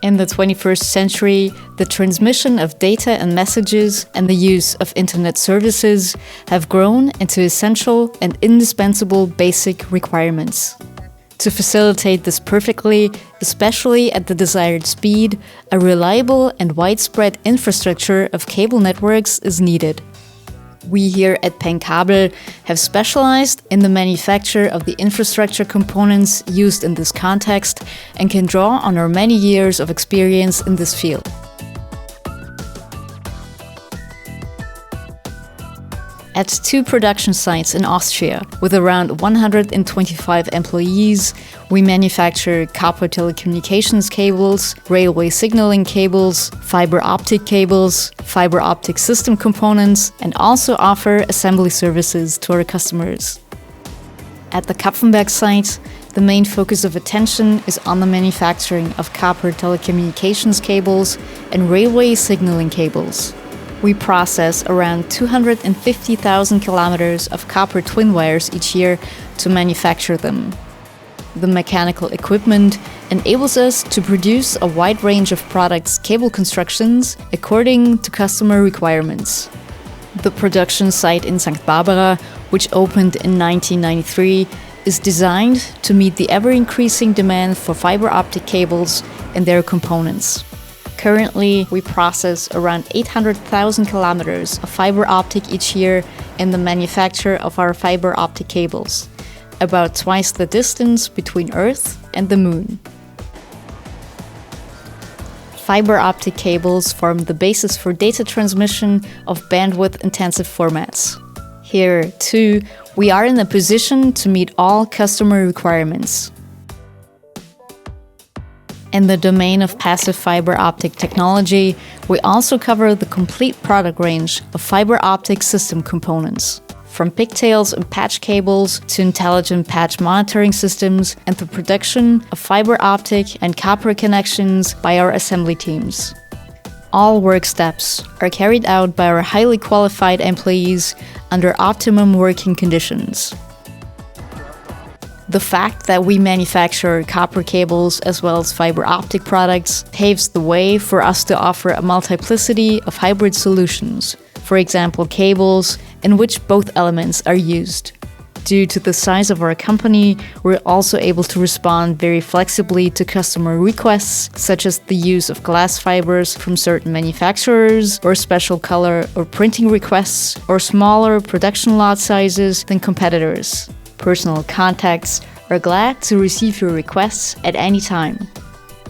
In the 21st century, the transmission of data and messages and the use of internet services have grown into essential and indispensable basic requirements. To facilitate this perfectly, especially at the desired speed, a reliable and widespread infrastructure of cable networks is needed. We here at PENGG KABEL have specialized in the manufacture of the infrastructure components used in this context and can draw on our many years of experience in this field. At 2 production sites in Austria, with around 125 employees, we manufacture copper telecommunications cables, railway signaling cables, fiber optic cables, fiber optic system components, and also offer assembly services to our customers. At the Kapfenberg site, the main focus of attention is on the manufacturing of copper telecommunications cables and railway signaling cables. We process around 250,000 kilometers of copper twin wires each year to manufacture them. The mechanical equipment enables us to produce a wide range of products' cable constructions according to customer requirements. The production site in St. Barbara, which opened in 1993, is designed to meet the ever-increasing demand for fiber optic cables and their components. Currently, we process around 800,000 kilometers of fiber optic each year in the manufacture of our fiber optic cables, about twice the distance between Earth and the Moon. Fiber optic cables form the basis for data transmission of bandwidth-intensive formats. Here, too, we are in a position to meet all customer requirements. In the domain of passive fiber optic technology, we also cover the complete product range of fiber optic system components, from pigtails and patch cables to intelligent patch monitoring systems and the production of fiber optic and copper connections by our assembly teams. All work steps are carried out by our highly qualified employees under optimum working conditions. The fact that we manufacture copper cables as well as fiber optic products paves the way for us to offer a multiplicity of hybrid solutions, for example cables in which both elements are used. Due to the size of our company, we're also able to respond very flexibly to customer requests, such as the use of glass fibers from certain manufacturers, or special color or printing requests, or smaller production lot sizes than competitors. Personal contacts are glad to receive your requests at any time.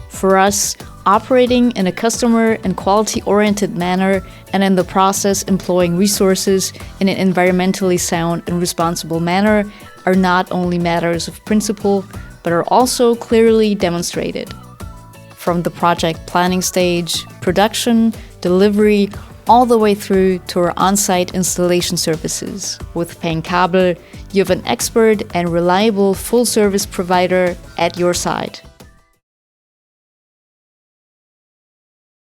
For us, operating in a customer and quality-oriented manner and in the process employing resources in an environmentally sound and responsible manner are not only matters of principle, but are also clearly demonstrated. From the project planning stage, production, delivery, all the way through to our on-site installation services. With PENGG KABEL, you have an expert and reliable full-service provider at your side.